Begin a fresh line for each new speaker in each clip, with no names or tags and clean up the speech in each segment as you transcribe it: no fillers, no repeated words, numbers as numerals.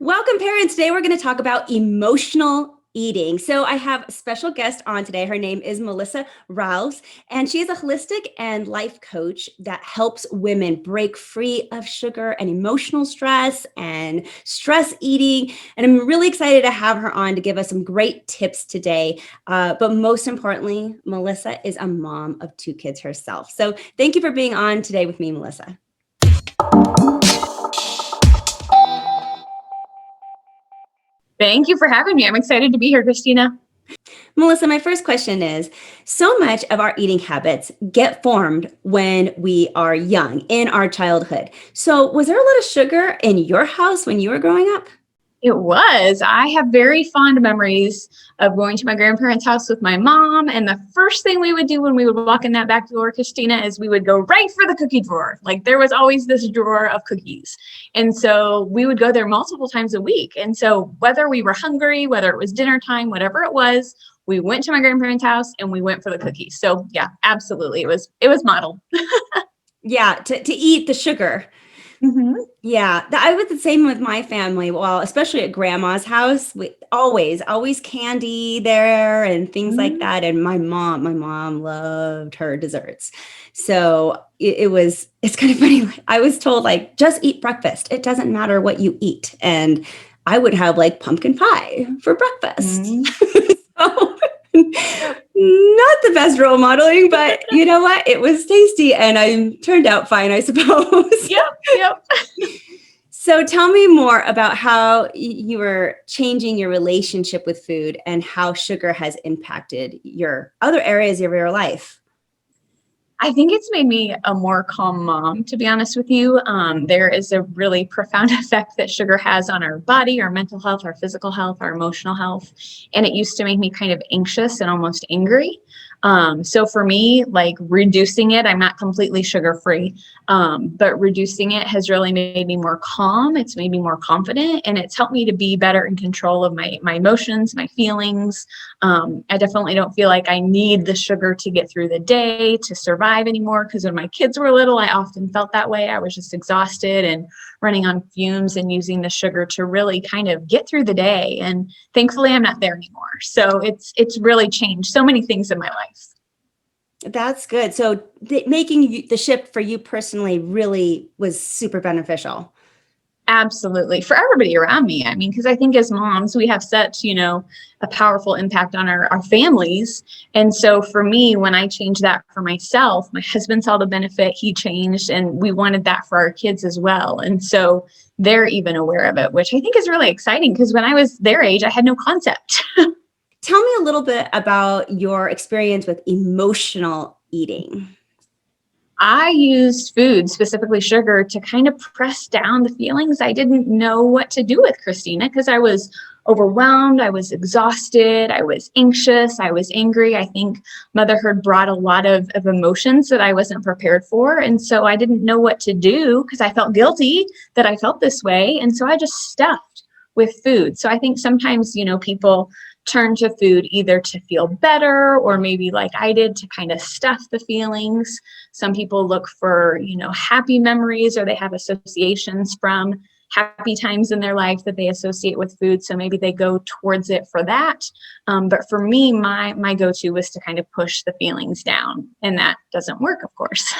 Welcome, parents. Today we're going to talk about emotional eating. So I have a special guest on today. Her name is Melissa Rohlfs, and she is a holistic and life coach that helps women break free of sugar and emotional stress and stress eating. And I'm really excited to have her on to give us some great tips today. But most importantly, Melissa is a mom of 2 kids herself. So thank you for being on today with me, Melissa.
Thank you for having me. I'm excited to be here, Christina.
Melissa, my first question is, so much of our eating habits get formed when we are young, in our childhood. So was there a lot of sugar in your house when you were growing up?
It was. I have very fond memories of going to my grandparents' house with my mom. And the first thing we would do when we would walk in that back door, Christina, is we would go right for the cookie drawer. Like there was always this drawer of cookies. And so we would go there multiple times a week. And so whether we were hungry, whether it was dinner time, whatever it was, we went to my grandparents' house and we went for the cookies. So yeah, absolutely. It was modeled.
Yeah, to eat the sugar.
Mm-hmm.
Yeah, I was the same with my family. Well, especially at grandma's house, we always candy there and things like
Mm-hmm.
that. And my mom loved her desserts. So it's kind of funny. I was told like, just eat breakfast. It doesn't matter what you eat. And I would have like pumpkin pie for breakfast. So, not the best role modeling, but you know what? It was tasty and I turned out fine, I suppose.
Yep.
So tell me more about how you were changing your relationship with food and how sugar has impacted your other areas of your life.
I think it's made me a more calm mom, to be honest with you. There is a really profound effect that sugar has on our body, our mental health, our physical health, our emotional health. And it used to make me kind of anxious and almost angry. So for me, like reducing it, I'm not completely sugar free, but reducing it has really made me more calm. It's made me more confident, and it's helped me to be better in control of my emotions, my feelings. I definitely don't feel like I need the sugar to get through the day to survive anymore. Because when my kids were little, I often felt that way. I was just exhausted and running on fumes and using the sugar to really kind of get through the day. And thankfully, I'm not there anymore. So it's really changed so many things in my life.
That's good. So making the shift for you personally really was super beneficial.
Absolutely. For everybody around me. I mean, because I think as moms, we have such, a powerful impact on our families. And so for me, when I changed that for myself, my husband saw the benefit, he changed, and we wanted that for our kids as well. And so they're even aware of it, which I think is really exciting because when I was their age, I had no concept.
Tell me a little bit about your experience with emotional eating.
I used food, specifically sugar, to kind of press down the feelings I didn't know what to do with, Christina, because I was overwhelmed, I was exhausted, I was anxious, I was angry. I think motherhood brought a lot of emotions that I wasn't prepared for. And so I didn't know what to do because I felt guilty that I felt this way. And so I just stuffed with food. So I think sometimes, people turn to food either to feel better or maybe like I did to kind of stuff the feelings. Some people look for, happy memories or they have associations from happy times in their life that they associate with food. So maybe they go towards it for that. But for me, my go-to was to kind of push the feelings down, and that doesn't work, of course.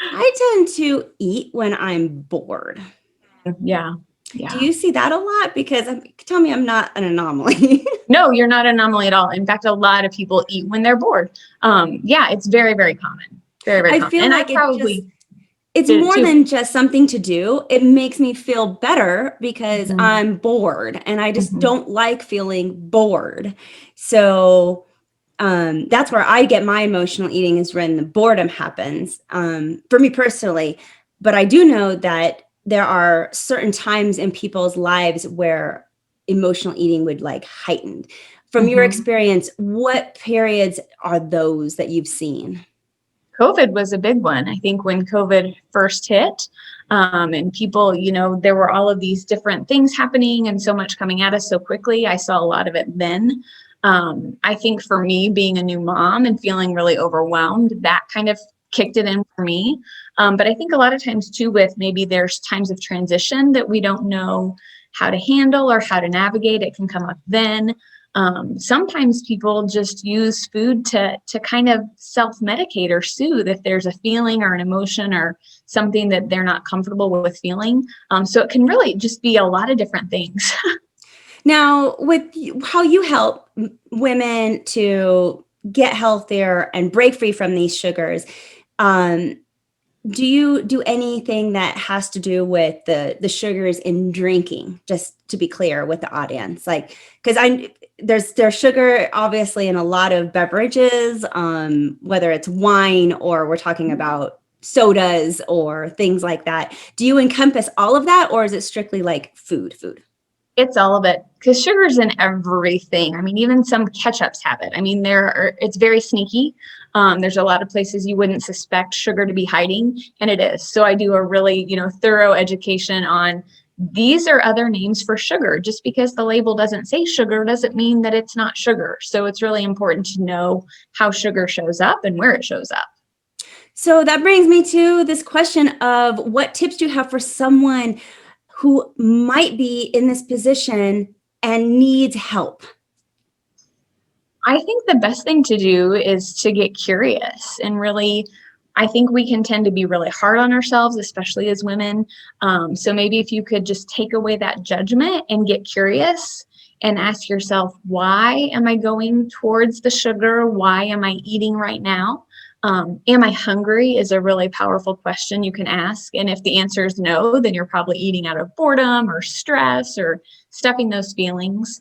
I tend to eat when I'm bored.
Yeah.
Do you see that a lot? Because tell me I'm not an anomaly.
No, you're not an anomaly at all. In fact, a lot of people eat when they're bored. It's very, very common. Very, very
I
common.
feel
And
like
I probably
it's
did it
more
too.
than just something to do. It makes me feel better because
Mhm.
I'm bored and I just
Mhm.
don't like feeling bored. So that's where I get my emotional eating is when the boredom happens for me personally. But I do know that there are certain times in people's lives where emotional eating would like heighten. From your
Mhm.
experience, what periods are those that you've seen?
COVID was a big one. I think when COVID first hit, and people, there were all of these different things happening and so much coming at us so quickly. I saw a lot of it then. I think for me, being a new mom and feeling really overwhelmed, that kind of kicked it in for me. But I think a lot of times too, with maybe there's times of transition that we don't know how to handle or how to navigate. It can come up then. Sometimes people just use food to kind of self-medicate or soothe if there's a feeling or an emotion or something that they're not comfortable with feeling. So it can really just be a lot of different things.
Now, with how you help women to get healthier and break free from these sugars, do you do anything that has to do with the sugars in drinking? Just to be clear with the audience, like, because there's sugar obviously in a lot of beverages, whether it's wine or we're talking about sodas or things like that. Do you encompass all of that, or is it strictly like food?
It's all of it, because sugar's in everything. I mean, even some ketchups have it. I mean, it's very sneaky. There's a lot of places you wouldn't suspect sugar to be hiding, and it is. So I do a really, thorough education on these are other names for sugar. Just because the label doesn't say sugar doesn't mean that it's not sugar. So it's really important to know how sugar shows up and where it shows up.
So that brings me to this question of what tips do you have for someone who might be in this position and needs help?
I think the best thing to do is to get curious and really, I think we can tend to be really hard on ourselves, especially as women. So maybe if you could just take away that judgment and get curious and ask yourself, why am I going towards the sugar? Why am I eating right now? Am I hungry is a really powerful question you can ask. And if the answer is no, then you're probably eating out of boredom or stress or stuffing those feelings.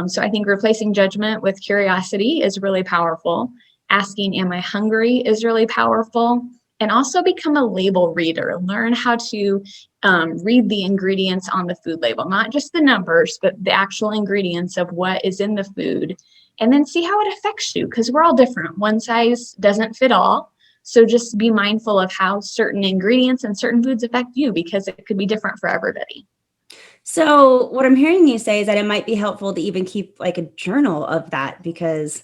So I think replacing judgment with curiosity is really powerful. Asking, am I hungry is really powerful. And also become a label reader. Learn how to read the ingredients on the food label, not just the numbers, but the actual ingredients of what is in the food. And then see how it affects you, because we're all different. One size doesn't fit all. So just be mindful of how certain ingredients and certain foods affect you, because it could be different for everybody.
So what I'm hearing you say is that it might be helpful to even keep like a journal of that, because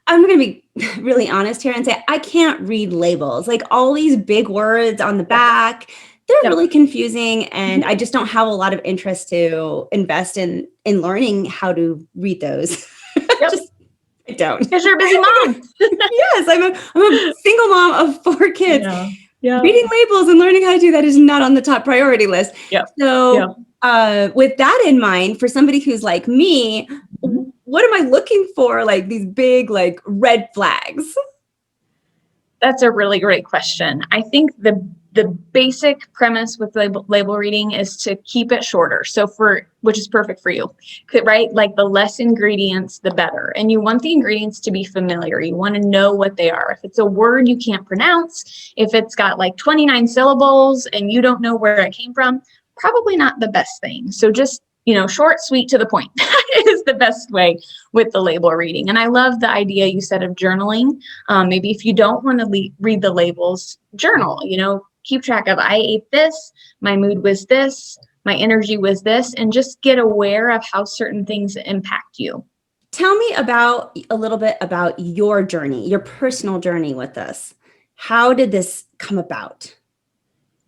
I'm going to be really honest here and say I can't read labels. Like all these big words on the back, they're really confusing, and I just don't have a lot of interest to invest in learning how to read those. I don't.
Because you're a busy mom.
Yes, I'm a single mom of 4 kids.
Yeah.
Reading labels and learning how to do that is not on the top priority list. So with that in mind, for somebody who's like me, what am I looking for? Like these big, like red flags?
That's a really great question. I think the basic premise with label reading is to keep it shorter. So which is perfect for you, right? Like the less ingredients, the better. And you want the ingredients to be familiar. You want to know what they are. If it's a word you can't pronounce, if it's got like 29 syllables and you don't know where it came from, probably not the best thing. So just, short, sweet, to the point is the best way with the label reading. And I love the idea you said of journaling. Maybe if you don't want to read the labels, journal, keep track of, I ate this, my mood was this, my energy was this, and just get aware of how certain things impact you.
Tell me a little bit about your journey, your personal journey with this. How did this come about?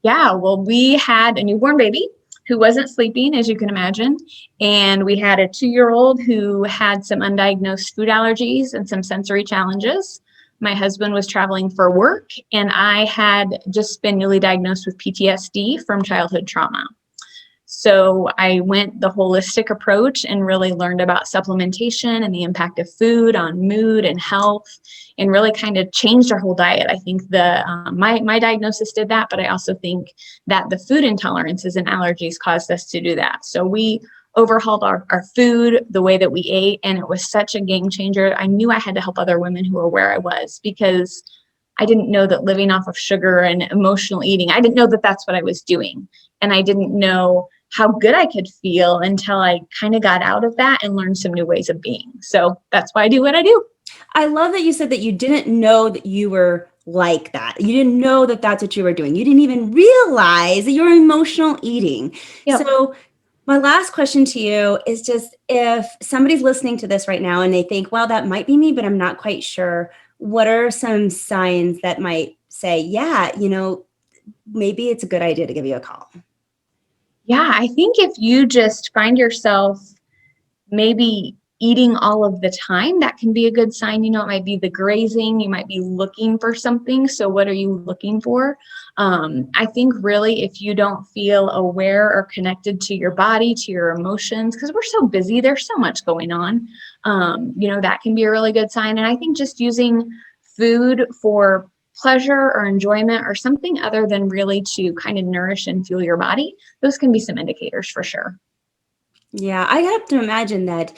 Yeah, well, we had a newborn baby who wasn't sleeping, as you can imagine. And we had a 2-year-old who had some undiagnosed food allergies and some sensory challenges. My husband was traveling for work, and I had just been newly diagnosed with PTSD from childhood trauma. So I went the holistic approach and really learned about supplementation and the impact of food on mood and health, and really kind of changed our whole diet. I think my diagnosis did that, but I also think that the food intolerances and allergies caused us to do that. So we overhauled our food, the way that we ate, and it was such a game changer. I knew I had to help other women who were where I was, because I didn't know that living off of sugar and emotional eating, I didn't know that that's what I was doing. And I didn't know how good I could feel until I kind of got out of that and learned some new ways of being. So that's why I do what I do.
I love that you said that you didn't know that you were like that. You didn't know that that's what you were doing. You didn't even realize that you were emotional eating.
Yep.
So my last question to you is just, if somebody's listening to this right now and they think, well, that might be me, but I'm not quite sure, what are some signs that might say, yeah, maybe it's a good idea to give you a call?
Yeah, I think if you just find yourself maybe eating all of the time, that can be a good sign. It might be the grazing, you might be looking for something. So what are you looking for? I think really if you don't feel aware or connected to your body, to your emotions, because we're so busy, there's so much going on, that can be a really good sign. And I think just using food for pleasure or enjoyment or something other than really to kind of nourish and fuel your body, those can be some indicators for sure.
Yeah, I have to imagine that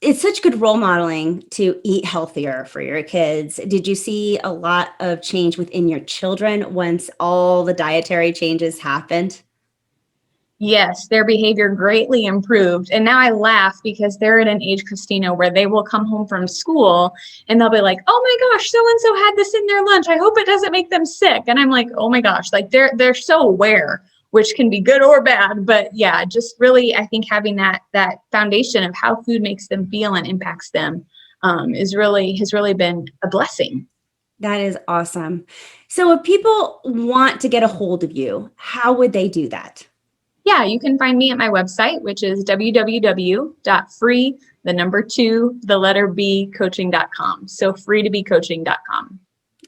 it's such good role modeling to eat healthier for your kids. Did you see a lot of change within your children once all the dietary changes happened?
Yes, their behavior greatly improved. And now I laugh because they're at an age, Christina, where they will come home from school and they'll be like, "Oh my gosh, so and so had this in their lunch. I hope it doesn't make them sick." And I'm like, "Oh my gosh," like they're so aware, which can be good or bad. But yeah, just really I think having that foundation of how food makes them feel and impacts them has really been a blessing.
That is awesome. So if people want to get a hold of you, how would they do that?
Yeah, you can find me at my website, which is www.free, the number two, the letter B, coaching.com. So free2becoaching.com.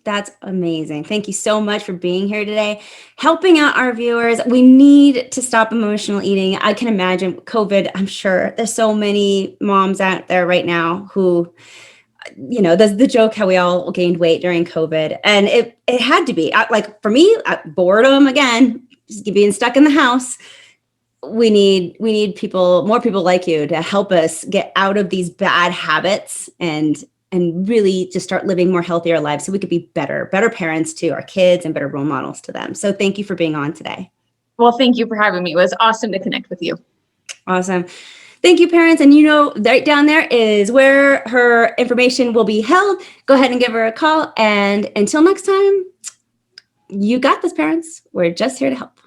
That's amazing. Thank you so much for being here today, helping out our viewers. We need to stop emotional eating. I can imagine COVID, I'm sure there's so many moms out there right now who, there's the joke how we all gained weight during COVID. And it had to be like for me, boredom again, just being stuck in the house. We need more people like you to help us get out of these bad habits and really just start living more healthier lives so we could be better parents to our kids and better role models to them. So thank you for being on today.
Well, thank you for having me. It was awesome to connect with you.
Awesome. Thank you, parents. And right down there is where her information will be held. Go ahead and give her a call. And until next time, you got this, parents. We're just here to help.